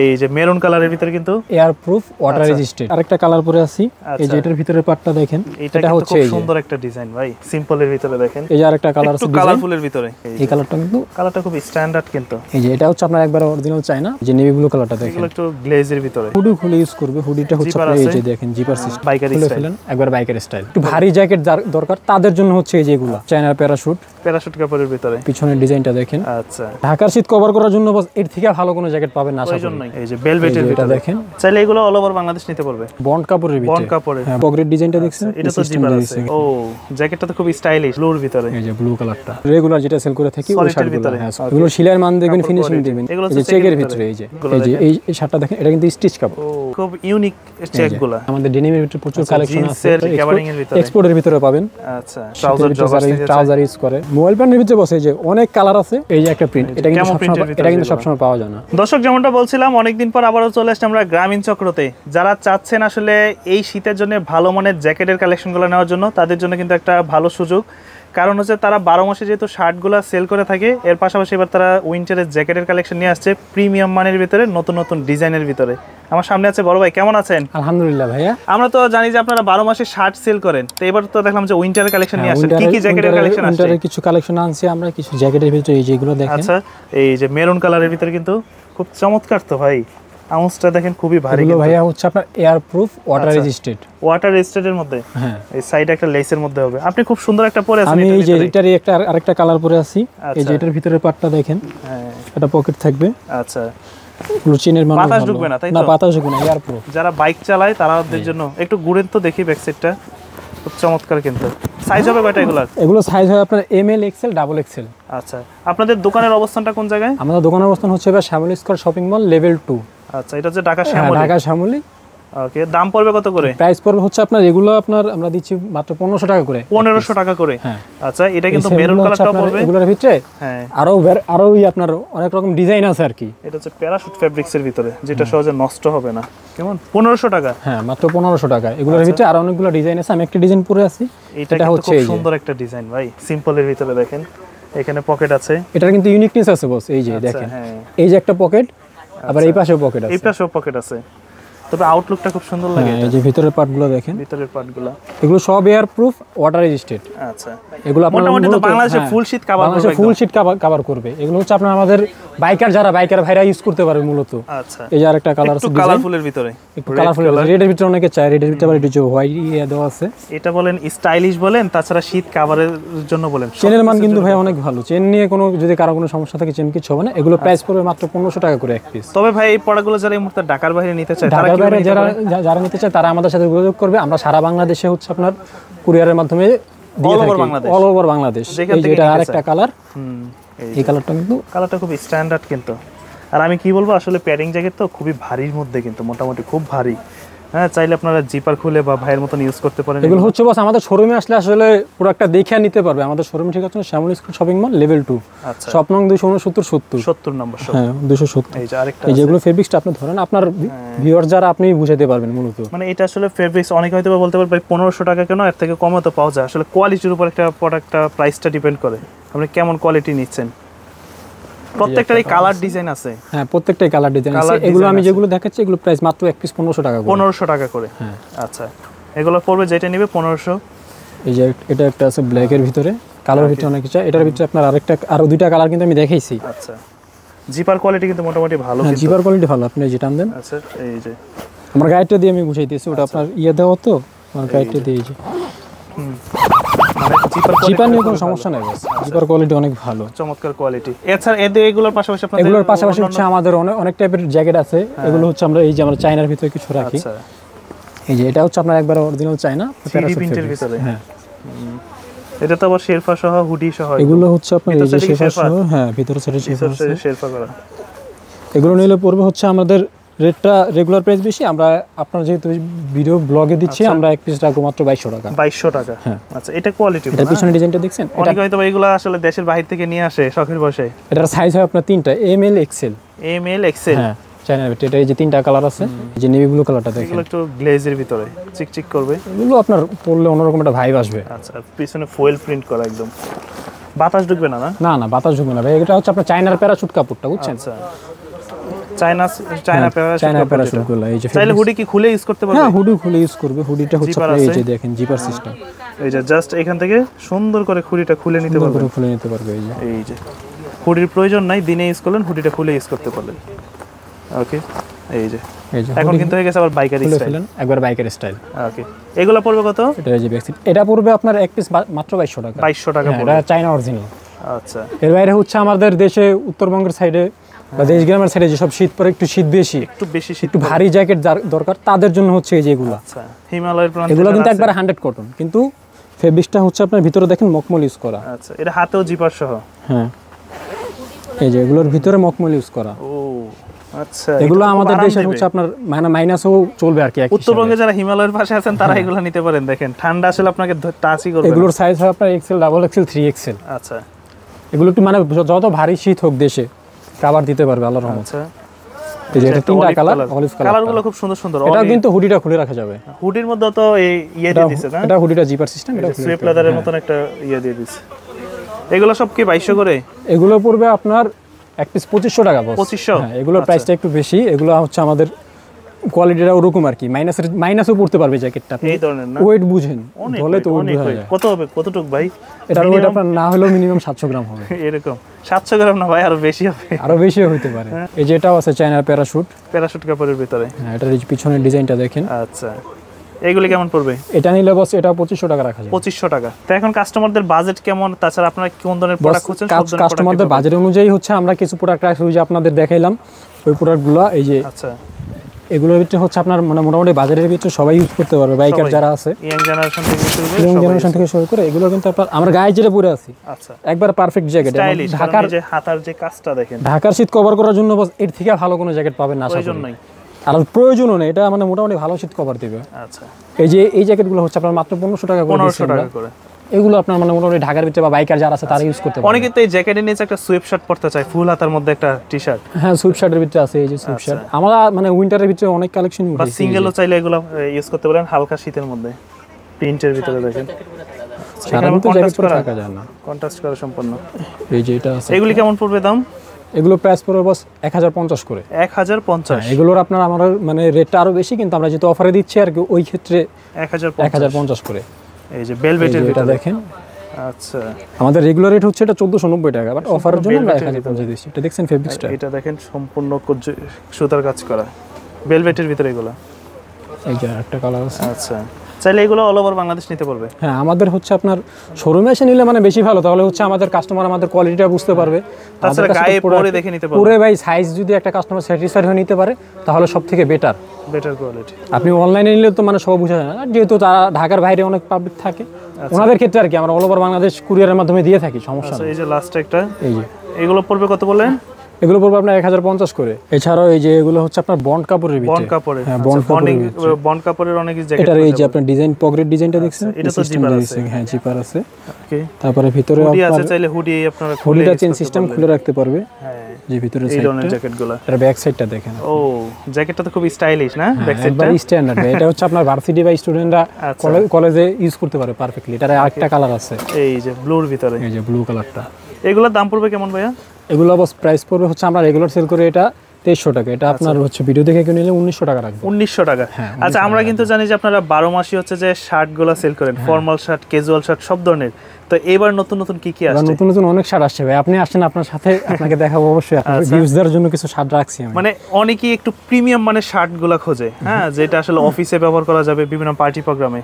এই যে মেরুন কালারের ভিতরে কিন্তু এয়ার প্রুফ ওয়াটার রেজিস্ট্যান্ট আরেকটা কালার পরে আছে এই যে এটার ভিতরে পার্টটা দেখেন এটা হচ্ছে খুব সুন্দর একটা ডিজাইন ভাই সিম্পলের ভিতরে দেখেন এই যে আরেকটা কালার আছে কালারফুলের ভিতরে এই কালারটা কিন্তু কালারটা খুব স্ট্যান্ডার্ড কিন্তু এই যে এটা হচ্ছে আপনার একবার অরিজিনাল চায়না যে নেভি ব্লু কালারটা দেখেন এগুলো একটু গ্লেজের ভিতরে হুডি খুলে ইউজ করবে হুডিটা হচ্ছে আপনার এই যে দেখেন জিপার সিস্টেম বাইকার স্টাইল একবার বাইকার স্টাইল একটু ভারী জ্যাকেট দরকার তাদের জন্য হচ্ছে এই যেগুলো চায়নার প্যারাশুট কাপড়ের ভিতরে পিছনের ডিজাইনটা দেখেন আচ্ছা ঢাকার শীত কভার করার জন্য বস এর থেকে ভালো কোনো জ্যাকেট পাবেন না আশা করি এই যে ভেলভেটের ভিতরে দেখেন চাইলে এগুলো অল ওভার বাংলাদেশ নিতে পারবে বন্ড কাপড়ের ভিতরে বন্ড কাপড়ের হ্যাঁ পকেটের ডিজাইনটা দেখছেন এটা তো জিপার আছে ও জ্যাকেটটা তো খুব স্টাইলিশ ব্লুর ভিতরে এই যে ব্লু কালারটা রেগুলার যেটা সেল করে থাকি ওই শার্টগুলো হ্যাঁ এগুলো সেলাইয়ের মান দেখবেন ফিনিশিং দেখবেন এই যে চেকের ভিতরে এই যে এই শার্টটা দেখেন এটা কিন্তু স্টিচ কাপড় খুব ইউনিক চেকগুলো আমাদের ডেনিমের ভিতরে প্রচুর কালেকশন আছে এক্সপোর্টের ভিতরে পাবেন আচ্ছা ট্রাউজার ইউজ করে মোবাইল প্যান্টের ভিতরে বসে যে অনেক কালার আছে এই যে একটা প্রিন্ট এটা কিন্তু সবসময় পাওয়া যায় না দর্শক যেমনটা বলছিলাম অনেকদিন পর আবারও চলে আসছে আমরা গ্রামীণ চক্রতে যারা চাচ্ছেন আসলে এই শীতের জন্য ভালো মানের জ্যাকেটের কালেকশনগুলো নেওয়ার জন্য তাদের জন্য কিন্তু একটা ভালো সুযোগ কারণ হচ্ছে তারা 12 মাসে যেহেতু শার্টগুলো সেল করে থাকে এর পাশাপাশি এবার তারা উইন্টারের জ্যাকেটের কালেকশন নিয়ে আসছে প্রিমিয়াম মানের ভিতরে নতুন নতুন ডিজাইনের ভিতরে আমার সামনে আছে বড় ভাই কেমন আছেন আলহামদুলিল্লাহ ভাইয়া আমরা তো জানি যে আপনারা 12 মাসে শার্ট সেল করেন তো এবার তো দেখলাম যে উইন্টারের কালেকশন নিয়ে আসছেন কি কি জ্যাকেটের কালেকশন আছে উইন্টারের কিছু কালেকশন আনছি আমরা কিছু জ্যাকেটের ভিতরে এই যেগুলো দেখেন আচ্ছা এই যে মেরুন কালারের ভিতরে কিন্তু খুব চমৎকার তো ভাই আউন্সটা দেখেন খুবই ভারী কিন্তু ভাইয়া হচ্ছে আপনার এয়ার প্রুফ ওয়াটার রেজিস্ট্যান্ট এর মধ্যে হ্যাঁ এই সাইডে একটা লেসের মধ্যে হবে আপনি খুব সুন্দর একটা পরে আছেন আমি এই যে এটারই একটা আরেকটা কালার পরে আছি এই যে এটার ভিতরের পার্টটা দেখেন হ্যাঁ এটা পকেট থাকবে আচ্ছা লুচিনের মান বাতাস ঢুকবে না তাই তো না বাতাস ঢুকবে না এয়ার প্রুফ যারা বাইক চালায় তাদের জন্য একটু ঘুরেন তো দেখি ব্যাক সাইডটা খুব চমৎকার কিন্তু সাইজ হবে কয়টা এগুলো সাইজ হয় আপনার M L XL double XL আচ্ছা আপনাদের দোকানের অবস্থানটা কোন জায়গায় আমাদের দোকানের অবস্থান হচ্ছে Shyamoli square shopping mall level 2 আচ্ছা এটা হচ্ছে ঢাকা শ্যামলী ওকে দাম পড়বে কত করে প্রাইস পড়বে হচ্ছে আপনার এগুলো আমরা দিচ্ছি মাত্র 1500 টাকা করে 1500 টাকা করে হ্যাঁ আচ্ছা এটা কিন্তু মেরুন কালারটা পড়বে এগুলোর ভিতরে হ্যাঁ আরো আপনার অনেক রকম ডিজাইন আছে আর কি এটা হচ্ছে প্যারাশুট ফেব্রিক্স এর ভিতরে যেটা সহজে নষ্ট হবে না কেমন 1500 টাকা হ্যাঁ মাত্র 1500 টাকা এগুলোর ভিতরে আরো অনেকগুলো ডিজাইন আছে আমি একটা ডিজাইন পরে আছি এটা হচ্ছে খুব সুন্দর একটা ডিজাইন ভাই সিম্পলের ভিতরে দেখেন এখানে পকেট আছে এটার কিন্তু ইউনিকনেস আছে বস এই যে দেখেন এই যে একটা পকেট আবার এই পাশেও পকেট আছে এই পাশেও পকেট আছে তবে আউটলুকটা খুব সুন্দর লাগে এই যে ভিতরের পার্টগুলো দেখেন ভিতরের পার্টগুলো এগুলো সব এয়ার প্রুফ ওয়াটার রেজিস্ট্যান্ট আচ্ছা এগুলো আপনারা মোটামুটি তো বাংলাদেশে ফুল শীট কভার করবে এগুলো হচ্ছে আপনারা আমাদের বাইকার ভাইরা ইউজ করতে পারবে মূলত আচ্ছা এই যে আরেকটা কালার আছে কালারফুলের ভিতরে একটু কালারফুল রেডের ভিতরে অনেকে চায় রেডের ভিতরে আবার একটু হোয়াইট দেওয়া আছে এটা বলেন স্টাইলিশ বলেন তাছাড়া শীত কভারের জন্য বলেন চেনের মান কিন্তু ভাই অনেক ভালো চেন নিয়ে কোনো যদি কারো কোনো সমস্যা থাকে চেন কিছু হবে না এগুলো প্রাইস পড়বে মাত্র 1500 টাকা করে এক পিস তবে ভাই এই প্রোডাক্টগুলো যারা এই মুহূর্তে ঢাকার বাইরে নিতে চায় যারা নিতে চায় তারা আমাদের সাথে যোগাযোগ করবে আমরা সারা বাংলাদেশে হচ্ছে আপনার কুরিয়ারের মাধ্যমে দিয়ে থাকি অল ওভার বাংলাদেশ এই যে এটা আরেকটা কালার এই কালারটা খুব স্ট্যান্ডার্ড কিন্তু আর আমি কি বলবো আসলে প্যাডিং জ্যাকেট তো খুবই ভারীর মধ্যে কিন্তু মোটামুটি খুব ভারী হ্যাঁ চাইলে আপনারা জিপার খুলে বা ভাইয়ের মতন ইউজ করতে পারেন এগুলো হচ্ছে বস আমাদের শোরুমে আসলে প্রোডাক্টটা দেখে নিতে পারবে আমাদের শোরুম ঠিক আছে Shyamoli square shopping mall level 2 আচ্ছা শপ নং 269 নম্বর শপ হ্যাঁ 270 এই যে আরেকটা এই যেগুলো ফেব্রিক্সটা আপনি ধরেন আপনার ভিউয়ার যারা আপনি বুঝাতে পারবেন মূলত মানে এটা আসলে ফেব্রিক্স অনেকে হয়তো বলতে পারবে 1500 টাকা কেন এর থেকে কমও তো পাওয়া যায় আসলে কোয়ালিটির উপর একটা প্রোডাক্টটা প্রাইসটা ডিপেন্ড করে আপনি কেমন কোয়ালিটি নিচ্ছেন প্রত্যেকটারই কালার ডিজাইন আছে হ্যাঁ প্রত্যেকটাই কালার ডিজাইন আছে এগুলো আমি যেগুলো দেখাচ্ছি এগুলো প্রাইস মাত্র এক পিস 1500 টাকা করে 1500 টাকা করে হ্যাঁ আচ্ছা এগুলো পড়বে যেটা নেবে 1500 এই যে এটা একটা আছে ব্ল্যাক এর ভিতরে কালার ভিতরে অনেক কিছু এটার ভিতরে আপনার আরো দুইটা কালার কিন্তু আমি দেখাইছি আচ্ছা জিপার কোয়ালিটি কিন্তু মোটামুটি ভালো কিন্তু জিপার কোয়ালিটি ভালো আপনি যেটা আনবেন আচ্ছা এই যে আমার গাইডটা দিয়ে আমি বুঝাইতেছি ওটা আপনার দেওয়া তো আমার গাইডটা দিয়ে যে জিপার নিয়ে কোনো সমস্যা নাই বস জিপার কোয়ালিটি অনেক ভালো চমৎকার কোয়ালিটি এছাড়া এগুলোর পাশাপাশি হচ্ছে আমাদের অনেক টাইপের জ্যাকেট আছে এগুলো হচ্ছে আমরা এই যে আমরা চায়নার ভিতরে কিছু রাখি এই যে এটা হচ্ছে আপনার একবার অরিজিনাল চায়না প্রিন্টের ভিতরে হ্যাঁ এটা তো আবার শেরফা সহ হুডি সহ এগুলো হচ্ছে আপনার এই যে শেরফা সহ হ্যাঁ ভিতরে সাইডে শেরফা করা এগুলো নিলে পড়বে হচ্ছে আমাদের রেটটা রেগুলার প্রাইস বেশি আমরা আপনার যেহেতু ভিডিও ব্লগে দিচ্ছি আমরা এক পিস রাখবো মাত্র 2200 টাকা 2200 টাকা হ্যাঁ আচ্ছা এটা কোয়ালিটি এটা পিছনে ডিজাইনটা দেখছেন অনেকে হয়তো এগুলো আসলে দেশের বাইরে থেকে নিয়ে আসে শখের বসে এটার সাইজ হয় আপনার তিনটা এম এল এক্সেল হ্যাঁ চায়নার ভিতরে এটা এই যে তিনটা কালার আছে এই যে নেভি ব্লু কালারটা দেখেন এগুলো একটু গ্লেজের ভিতরে চিকচিক করবে এগুলো আপনার পরলে অন্যরকম একটা ভাইব আসবে আচ্ছা পিছনে ফয়েল প্রিন্ট করা একদম বাতাস ঢুকবে না না বাতাস ঢুকবে না ভাই এটা হচ্ছে আপনার চায়নার প্যারাশুট কাপড়টা বুঝছেন আচ্ছা চায়না প্যারাশুট গুলো এই যে চাইলে হুডি কি খুলে ইউজ করতে পারবে? হ্যাঁ হুডি খুলে ইউজ করবে। হুডিটা হচ্ছে এই যে দেখেন জিপার সিস্টেম, এই যে জাস্ট এখান থেকে সুন্দর করে হুডিটা খুলে নিতে পারবে, খুলে নিতে পারবে। এই যে হুডির প্রয়োজন নাই, দিনে ইউজ করলেন হুডিটা খুলে ইউজ করতে পারলেন। ওকে, এই যে এখন কিন্তু হয়ে গেছে আবার বাইকার স্টাইল, একবার বাইকার স্টাইল। ওকে, এগুলা পড়বে কত? এটা এই যে ব্যাক সিট, এটা পড়বে আপনার এক পিস মাত্র 2200 টাকা। 2200 টাকা পড়বে, এটা চায়না অরিজিনাল। আচ্ছা, এর বাইরে হচ্ছে আমাদের দেশে উত্তরবঙ্গের সাইডে বা দেশ গ্রামের সাইডে যেসব শীত পরে একটু শীত বেশি, একটু ভারী জ্যাকেট দরকার, তাদের জন্য হচ্ছে এই যে এগুলো। আচ্ছা, হিমালয়ের প্রান্ত, এগুলো কিন্তু একবার 100 কটন, কিন্তু ফেব্রিকটা হচ্ছে আপনার ভিতরে দেখেন মকমল ইউজ করা। আচ্ছা, এটা হাতেও জিপার সহ। হ্যাঁ, এই যে এগুলোর ভিতরে মকমল ইউজ করা। ও আচ্ছা, এগুলো আমাদের দেশে হচ্ছে আপনার মাইনাসও চলবে আর কি। উত্তরবঙ্গে যারা হিমালয়ের পাশে আছেন তারা এগুলো নিতে পারেন। দেখেন ঠান্ডা আসলে আপনাকে টাচই করবে। এগুলোর সাইজ হয় আপনার এক্সেল, ডাবল এক্সেল, 3XL। আচ্ছা, এগুলো একটু মানে যত ভারী শীত হোক দেশে কভার দিতে পারবে আল্লাহর রহমতে। আচ্ছা, এই যে এটা তিনটা কালার, অলিভ কালার, কালারগুলো খুব সুন্দর সুন্দর। এটা কিন্তু হুডিটা খুলে রাখা যাবে। হুডির মধ্যে তো এই ইয়ে দিয়ে দিয়েছে না? এটা হুডিটা জিপার সিস্টেম, এটা সুইপ লেদারের মতন একটা ইয়ে দিয়ে দিয়েছে। এগুলো সব কি 2200 করে? এগুলো পড়বে আপনার এক পিস 2500 টাকা বস। 2500? হ্যাঁ, এগুলোর প্রাইসটা একটু বেশি। এগুলো হচ্ছে আমাদের কোয়ালিটিটা ওরকম আর কি, মাইনাসও পড়তে পারবে জ্যাকেটটা। এই ধরনের না, ওয়েট বুঝেন, ধরলে তো ওয়েট বোঝা যায়। কত হবে, কতটুকু ভাই? এটার ওয়েট আপনার না হলেও মিনিমাম 700 গ্রাম হবে। এরকম 700 গ্রাম না ভাই, আরো বেশি হবে, আরো বেশি হতে পারে। এই যে এটাও আছে চায়নার প্যারাশুট কাপড়ের ভিতরে। হ্যাঁ, এটার এই পিছনের ডিজাইনটা দেখেন। আচ্ছা, এগুলি কেমন পড়বে? এটা নিলে বস এটা 2500 টাকা রাখা যায়। 2500 টাকা। তো এখন কাস্টমারদের বাজেট কেমন? তাছাড়া আপনারা কোন ধরনের প্রোডাক্ট খুঁজছেন? সব ধরনের কাস্টমারদের বাজেট অনুযায়ী হচ্ছে আমরা কিছু প্রোডাক্ট রাখছি, ওই যে আপনাদের দেখাইলাম ওই প্রোডাক্টগুলো। এই যে আচ্ছা, এগুলোর ভিতরে হচ্ছে আপনার মানে মোটামুটি বাজারের ভিতরে সবাই ইউজ করতে পারবে, বাইকার যারা আছে, ইয়াং জেনারেশন থেকে শুরু করে। এগুলো কিন্তু আপনার আমরা গায়ে যেটা পরে আছি, আচ্ছা, একবার পারফেক্ট জ্যাকেট। ঢাকার যে হাতার যে কাজটা দেখেন, ঢাকার শীত কভার করার জন্য বস এর থেকে ভালো কোনো জ্যাকেট পাবেন না, আশা করি। আর প্রয়োজনও নেই, এটা মানে মোটামুটি ভালো শীত কভার দিবে। আচ্ছা, এই যে এই জ্যাকেটগুলো হচ্ছে আপনার মাত্র 1500 টাকা করে। 1500 টাকা করে। এগুলো আপনার মানে মোটামুটি ঢাকার ভিতরে বা বাইকার যারা আছে তারা ইউজ করতে পারে। অনেকে তো এই জ্যাকেটের নিচে একটা সুইপ শার্ট পরতে চায়, ফুল হাতার মধ্যে একটা টি-শার্ট। হ্যাঁ, সুইপ শার্টের ভিতরে আছে এই যে সুইপ শার্ট। আমরা মানে উইন্টারের ভিতরে অনেক কালেকশন বা সিঙ্গেলও চাইলে এগুলো ইউজ করতে পারেন হালকা শীতের মধ্যে, প্রিন্টের ভিতরে দেখেন। সাধারণত জ্যাকেট পরে থাকা যায় না, কন্ট্রাস্ট করা সম্পূর্ণ। এই যে এটা আছে। এগুলি কেমন পড়বে দাম? এগুলো প্রাইস পড়বে বস 1050 করে। 1050? এগুলোর আপনার আমাদের মানে রেটটা আরো বেশি, কিন্তু আমরা যেহেতু অফারে দিচ্ছি আর কি, ওই ক্ষেত্রে 1050 করে। এই যে ভেলভেটের ভিতরে দেখেন। আচ্ছা, আমাদের রেগুলার রেট হচ্ছে এটা 1490 টাকা, বাট অফারের জন্য আমরা 1050 দিচ্ছি। এটা দেখছেন ফেব্রিক্সটা, এটা দেখেন সম্পূর্ণ সুতার কাজ করা ভেলভেটের ভিতরে এগুলো। এই যে একটা কালার আছে। আচ্ছা, চাইলে এগুলো অল ওভার বাংলাদেশ নিতে পারবে? হ্যাঁ, আমাদের হচ্ছে আপনার শোরুমে এসে নিলে মানে বেশি ভালো, তাহলে হচ্ছে আমাদের কাস্টমার আমাদের কোয়ালিটিটা বুঝতে পারবে। তাছাড়া গায়ে পরে দেখে নিতে পারবে। পুরো ভাই সাইজ যদি একটা কাস্টমার স্যাটিসফাইড হয়ে নিতে পারে তাহলে সবথেকে বেটার কোয়ালিটি। আপনি অনলাইনে নিলে তো মানে সব বোঝা যায় না, যেহেতু তারা ঢাকার বাইরে অনেক পাবলিক থাকে, ওনাদের ক্ষেত্রে আর কি আমরা অল ওভার বাংলাদেশ কুরিয়ারের মাধ্যমে দিয়ে থাকি, সমস্যা নেই। এই যে লাস্ট একটা, এই যে এগুলো পড়বে কত বললেন? এগুলো পড়বে আপনার 1050 করে। এছাড়াও এই যে এগুলো হচ্ছে আপনার বন্ড কাপড়ের ভিতরে, বন্ড কাপড়ের। হ্যাঁ, বন্ড কাপড়ের অনেক জ্যাকেট। এটার এই যে আপনার ডিজাইন, পকেট ডিজাইনটা দেখছেন, এটা তো জিপার আছে। হ্যাঁ, জিপার আছে। ওকে, তারপরে ভিতরে হুডি আছে, চাইলে হুডি আপনারা হুডিটা চেন সিস্টেম খুলে রাখতে পারবে। হ্যাঁ, যে ভিতরে এই ধরনের জ্যাকেটগুলো। এর ব্যাক সাইডটা দেখেন। ও, জ্যাকেটটা তো খুব স্টাইলিশ না? ব্যাক সাইডটা একবার স্ট্যান্ডার্ড। এটা হচ্ছে আপনার ভার্সিটি বা স্টুডেন্টরা কলেজে ইউজ করতে পারে পারফেক্টলি। এটার আরেকটা কালার আছে, এই যে ব্লুর ভিতরে, এই যে ব্লু কালারটা। এগুলোর দাম পড়বে কেমন ভাইয়া? এগুলো অবশ্য প্রাইস পড়বে হচ্ছে আমরা রেগুলার সেল করে এটা 2300 টাকা। এটা আপনার হচ্ছে ভিডিও দেখে কিনে নিলে 1900 টাকা রাখবে। 1900 টাকা। আচ্ছা, আমরা কিন্তু জানি যে আপনারা 12 মাসই হচ্ছে যে শার্টগুলো সেল করেন, ফর্মাল শার্ট, ক্যাজুয়াল শার্ট, সব ধরনের। তো এবার নতুন নতুন কি কি আসছে? নতুন নতুন অনেক শার্ট আসছে ভাই, আপনি আসেন, আপনার সাথে আপনাকে দেখাবো অবশ্যই। আপনার ভিউজদের জন্য কিছু শার্ট রাখছি আমি। মানে অনেকেই একটু প্রিমিয়াম মানে শার্টগুলো খোঁজে, হ্যাঁ, যেটা আসলে অফিসে ব্যবহার করা যাবে, বিভিন্ন পার্টি প্রোগ্রামে।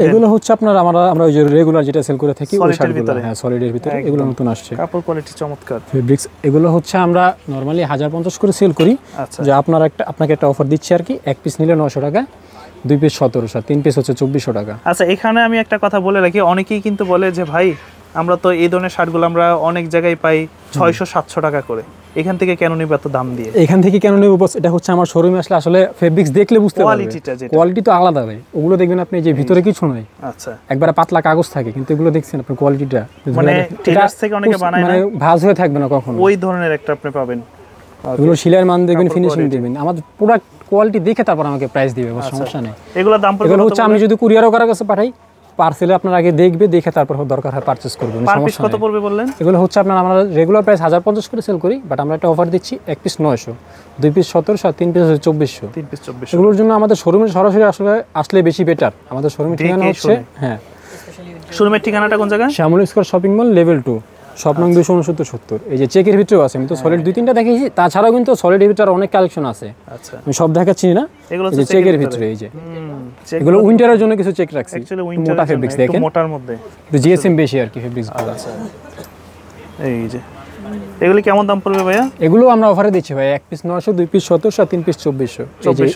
এগুলো হচ্ছে আপনার আমরা ওই যে রেগুলার যেটা সেল করে থাকি ওই শার্টগুলো। হ্যাঁ, সলিডের ভিতরে এগুলো নতুন আসছে। কাপড় কোয়ালিটি চমৎকার, ফেব্রিক্স। এগুলো হচ্ছে আমরা নরমালি 1050 করে সেল করি। আচ্ছা, যে আপনাকে একটা অফার দিচ্ছি আর কি, এক পিস নিলে 900 টাকা, 2 পিস 1700, 3 পিস হচ্ছে 2400 টাকা। আচ্ছা, এখানে আমি একটা কথা বলে রাখি, অনেকেই কিন্তু বলে যে ভাই আমরা তো এই ধরনের শার্টগুলো আমরা অনেক জায়গায় পাই 600-700 টাকা করে, এখান থেকে কেন নিব এত দাম দিয়ে? এখান থেকে কেন নেব বস, এটা হচ্ছে আমার শোরুমে আসলে ফেব্রিক্স দেখলে বুঝতে পারবেন, কোয়ালিটি তো আলাদা ভাই। ওগুলো দেখবেন আপনি যে ভিতরে কিছু নাই, আচ্ছা, একবারে পাতলা কাগজ থাকে, কিন্তু এগুলো দেখছেন আপনি কোয়ালিটিটা মানে টেলার্স থেকে অনেকে বানায় না, মানে ভাঁজ হয়ে থাকবে না কখনো, ওই ধরনের একটা আপনি পাবেন। এগুলো সেলাইয়ের মান দেখবেন, ফিনিশিং দেখবেন, আমাদের প্রোডাক্ট কোয়ালিটি দেখে তারপর আমাকে প্রাইস দিবে, বস সমস্যা নেই। এগুলোর দাম পড়বে এগুলো হচ্ছে আমি যদি কুরিয়ারও কারো কাছে পাঠাই পার্সেলে আপনার আগে দেখবে, দেখে তারপর দরকার হয় পারচেজ করবেন। পার পিস কত পড়বে বললেন? এগুলো হচ্ছে আপনার আমরা রেগুলার প্রাইস 1050 করে সেল করি, বাট আমরা একটা অফার দিচ্ছি 1 পিস 900, 2 পিস 1700 আর 3 পিস 2400। 3 পিস 2400। এগুলোর জন্য আমাদের শোরুমে সরাসরি আসলে বেশি বেটার। আমাদের শোরুমের ঠিকানা হচ্ছে শোরুমের ঠিকানাটা কোন জায়গায়? Shyamoli square shopping mall level 2, shop নং 26970। এই যে চেকের ভিতরেও আছে, আমি তো সলিড 2-3টা দেখিয়েছি, তাছাড়াও কিন্তু সলিডের ভিতরে অনেক কালেকশন আছে। আচ্ছা, আমি সব দেখাচ্ছি না। এগুলো এই যে চেকের ভিতরে, এই যে এগুলো উইন্টারের জন্য কিছু চেক রাখছি, মোটা ফেব্রিক্স দেখেন, মোটার মধ্যে জিএসএম বেশি আর কি ফেব্রিক্স গুলো। আচ্ছা, এই যে এগুলো কেমন দাম পড়বে ভাইয়া? এগুলো আমরা অফারে দিচ্ছি ভাই 1 পিস 900, 2 পিস 1700 আর 3 পিস 2400।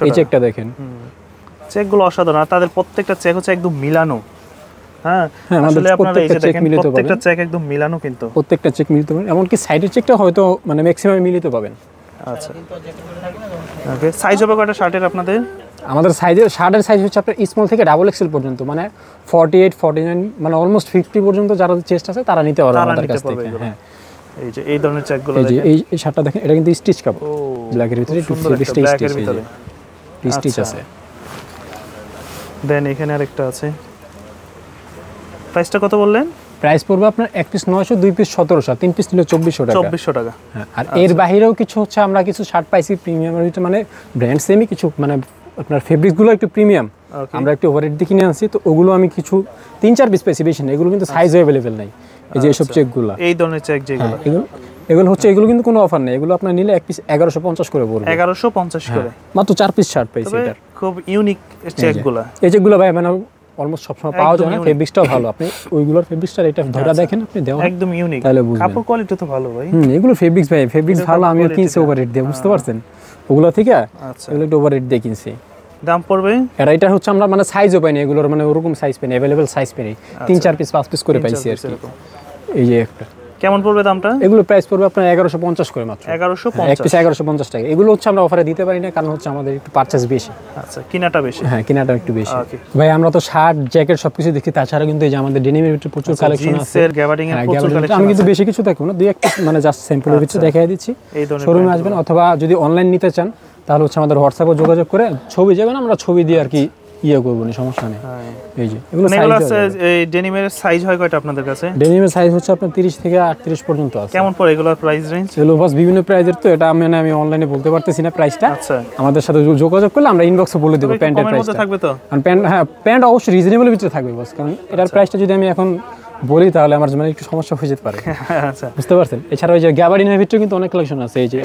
এই চেকটা দেখেন, চেকগুলো অসাধারণ, আর তাদের প্রত্যেকটা চেক হচ্ছে একদম মিলানো। হ্যাঁ, আসলে আপনারা এই যে দেখেন প্রত্যেকটা চেক একদম মিলানো, কিন্তু প্রত্যেকটা চেক মিলিত পাবেন, এমনকি সাইডের চেকটা হয়তো মানে ম্যাক্সিমাম মিলিত পাবেন। আচ্ছা, ওকে। সাইজ হবে কয়টা শার্টের আপনাদের? আমাদের শার্টের সাইজ হচ্ছে আপনার স্মল থেকে ডাবল এক্সেল পর্যন্ত, মানে 48, 49, মানে অলমোস্ট 50 পর্যন্ত যারা চেস্ট আছে তারা নিতে পারবে আমাদের কাছ থেকে। হ্যাঁ, এই যে এই ধরনের চেকগুলো দেখেন, এই শার্টটা দেখেন, এটা কিন্তু স্টিচ কাপড়, ব্ল্যাকের ভিতরে একটু স্টিচ আছে। দেন এখানে আরেকটা আছে, প্রাইসটা কত বললেন? প্রাইস পড়বে আপনার 1 পিস 900, 2 পিস 1700, 3 পিস নিলে 2400 টাকা। 2400 টাকা। হ্যাঁ, আর এর বাইরেও কিছু হচ্ছে আমরা কিছু শার্ট পাইছি প্রিমিয়ামের ভিতরে, মানে ব্র্যান্ড সেমই কিছু, মানে আপনার ফেব্রিকগুলো একটু প্রিমিয়াম, আমরা একটু ওভারেট দিয়ে কিনে আনছি, তো ওগুলো আমি কিছু 3-4 পিস পেয়েছি, বেশি না। এগুলো কিন্তু সাইজ অ্যাভেলেবেল নাই, এই যে এইসব চেকগুলো, এই ধরনের চেক যেগুলো, এগুলো হচ্ছে, এগুলো কিন্তু কোনো অফার নেই, এগুলো আপনার নিলে 1 পিস 1150 করে পড়বে। 1150 করে, মাত্র 4 পিস শার্ট পাইছি। এটা খুব ইউনিক চেকগুলো, এই চেকগুলো ভাই মানে অলমোস্ট সবসময় পাওয়া যায় না, ফেব্রিক্সটাও ভালো, আপনি ওইগুলোর ফেব্রিক্সটা এটা ধরে দেখেন, আপনি দেওয়া একদম ইউনিক, তাহলে বুঝবেন। কাপড় কোয়ালিটি তো ভালো ভাই। এগুলো ফেব্রিক্স ভাই, ফেব্রিক্স ভালো, আমিও কিনছি ওভাররেট দিয়ে, বুঝতে পারছেন, ওগুলো থেকে এগুলো একটু ওভাররেট দিয়ে কিনছি। দাম পড়বে এটা হচ্ছে আমরা মানে সাইজও পাইনি এগুলোর, মানে ওরকম সাইজ পাইনি, অ্যাভেলেবেল সাইজ পাইনি, 3-4 পিস 5 পিস করে পাইছি আর কি। এই যে একটা, কেমন পড়বে দামটা? এগুলো প্রাইস পড়বে আপনার 1150 করে মাত্র। 1150, 1 পিস 1150 টাকা। এগুলো হচ্ছে আমরা অফারে দিতে পারি না, কারণ হচ্ছে আমাদের একটু পারচেজ বেশি। আচ্ছা, কিনাটা বেশি। হ্যাঁ, কিনাটা একটু বেশি। ভাই আমরা তো শার্ট, জ্যাকেট সবকিছু দেখি, তাছাড়া কিন্তু এই যে আমাদের ডেনিমের ভিতরে প্রচুর কালেকশন আছে, জিন্সের, গ্যাবার্ডিং এর প্রচুর কালেকশন। আমি কিন্তু বেশি কিছু দেখব না, 2-1 পিস মানে জাস্ট স্যাম্পলের ভিতরে দেখাই দিচ্ছি। শোরুমে আসবেন, অথবা যদি অনলাইন নিতে চান তাহলে হচ্ছে আমাদের হোয়াটসঅ্যাপে যোগাযোগ করে ছবি যাবেন, আমরা ছবি দিয়ে আর কি ইয়ে করব না, সমস্যা নেই। এই যে এগুলো আছে, এই ডেনিমের সাইজ হয় কয়টা আপনাদের কাছে? ডেনিমের সাইজ হচ্ছে আপনার 30 থেকে 38 পর্যন্ত আছে। কেমন পড়ে এগুলোর প্রাইস রেঞ্জ? এগুলো বাস বিভিন্ন প্রাইজের, তো এটা আমি অনলাইনে বলতে পারতেছি না প্রাইসটা। আচ্ছা, আমাদের সাথে যোগাযোগ করলে আমরা ইনবক্সে বলে দেব প্যান্টের প্রাইসটা। থাকবে তো? আর প্যান্ট অবশ্যই রিজনেবল ভিতরে থাকবে বস, কারণ এটার প্রাইসটা যদি আমি এখন বলি তাহলে আমার মানে একটু সমস্যা হয়ে যেতে পারে। আচ্ছা, বুঝতে পারছেন। এছাড়া ওই যে গ্যাবার্ডিনের ভিতরে কিন্তু অনেক কালেকশন আছে, এই যে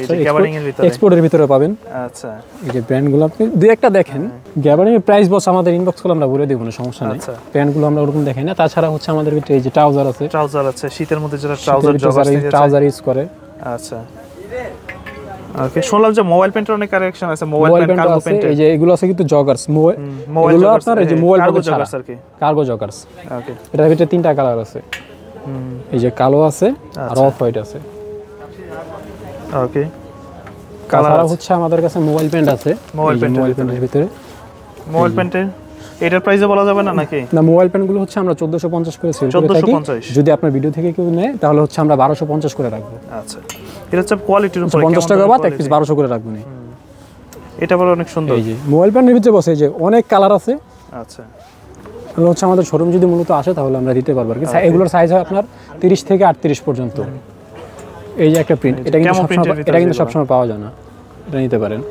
এক্সপোর্টের ভিতরে পাবেন। আচ্ছা, এই যে ব্র্যান্ডগুলো আপনি 2-1টা দেখেন, গ্যাবার্ডিনের প্রাইস বস আমাদের ইনবক্স করলে আমরা বলে দেব না, সমস্যা নেই। প্যান্টগুলো আমরা ওরকম দেখাই না। তাছাড়া হচ্ছে আমাদের ভিতরে এই যে ট্রাউজার আছে, শীতের মধ্যে যারা ট্রাউজার ইউজ করে। আচ্ছা, ওকে। শুনলাম যে মোবাইল প্যান্টের অনেক কালেকশন আছে, মোবাইল প্যান্ট, কার্গো প্যান্ট, এই যে এগুলো আছে কিন্তু জগার্স, এগুলো আপনার এই যে মোবাইল পকেট ছাড়া কার্গো জগার্স। ওকে, এটার ভিতরে 3টা কালার আছে, এই যে কালো আছে আর অফ হোয়াইট আছে। ওকে, কালার হচ্ছে আমাদের কাছে মোবাইল প্যান্ট আছে, মোবাইল প্যান্টের ভিতরে। মোবাইল প্যান্টের এটার প্রাইসে বলা যাবে না নাকি? না, মোবাইল প্যান্টগুলো হচ্ছে আমরা 1450 করে সেল করে থাকি। যদি আপনার ভিডিও থেকে কেউ নেয় তাহলে হচ্ছে আমরা 1250 করে রাখবো। আচ্ছা, এটা হচ্ছে কোয়ালিটির উপর, 50 টাকা বাদ 1 পিস 1200 করে রাখবো না। এটা বড় অনেক সুন্দর। এই যে মোবাইল প্যান্টের ভিতরে বসে যে অনেক কালার আছে। আচ্ছা, এগুলো হচ্ছে আমাদের শোরুম যদি মূলত আসে তাহলে আমরা দিতে পারবো আর কি। এগুলোর সাইজ হয় আপনার 30 থেকে 38 পর্যন্ত। এই যে একটা প্রিন্ট, এটা কিন্তু সবসময় পাওয়া যায় না, এটা নিতে পারেন।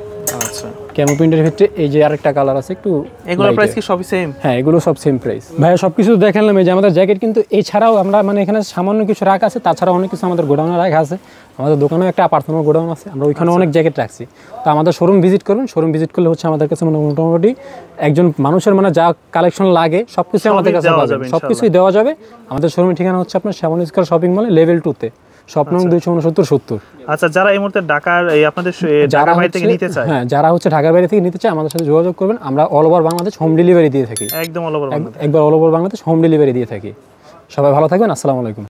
আচ্ছা, ক্যামো প্রিন্টের ভিতরে এই যে আরেকটা কালার আছে একটু। এগুলোর প্রাইস কি সবই সেম? হ্যাঁ, এগুলো সব সেম প্রাইস। ভাইয়া সবকিছু দেখালাম। এই যে আমাদের জ্যাকেট কিন্তু এছাড়াও আমরা মানে এখানে সামান্য কিছু রাখ আছে, তাছাড়া অনেক কিছু আমাদের গোডাউনে রাখা আছে। আমাদের দোকানেও একটা পার্সোনাল গোডাউন আছে, আমরা ওইখানে অনেক জ্যাকেট রাখছি। তো আমাদের শোরুম ভিজিট করুন, শোরুম ভিজিট করলে হচ্ছে আমাদের কাছে মোটামুটি একজন মানুষের মানে যা কালেকশন লাগে সবকিছু আমাদের কাছে পাওয়া যাবে, সবকিছুই দেওয়া যাবে। আমাদের শোরুমের ঠিকানা হচ্ছে আপনার শ্যামলী স্কয়ার শপিং মলে লেভেল 2-তে, শপ নং 26970। আচ্ছা, যারা এই মুহূর্তে ঢাকার এই আপনাদের ঢাকার বাইরে থেকে নিতে চায়, হ্যাঁ, যারা হচ্ছে ঢাকার বাইরে থেকে নিতে চায় আমাদের সাথে যোগাযোগ করবেন। আমরা all over Bangladesh home delivery দিয়ে থাকি, একদম অল ওভার বাংলাদেশ, একবার all over Bangladesh home delivery দিয়ে থাকি। সবাই ভালো থাকবেন, আসসালামু আলাইকুম।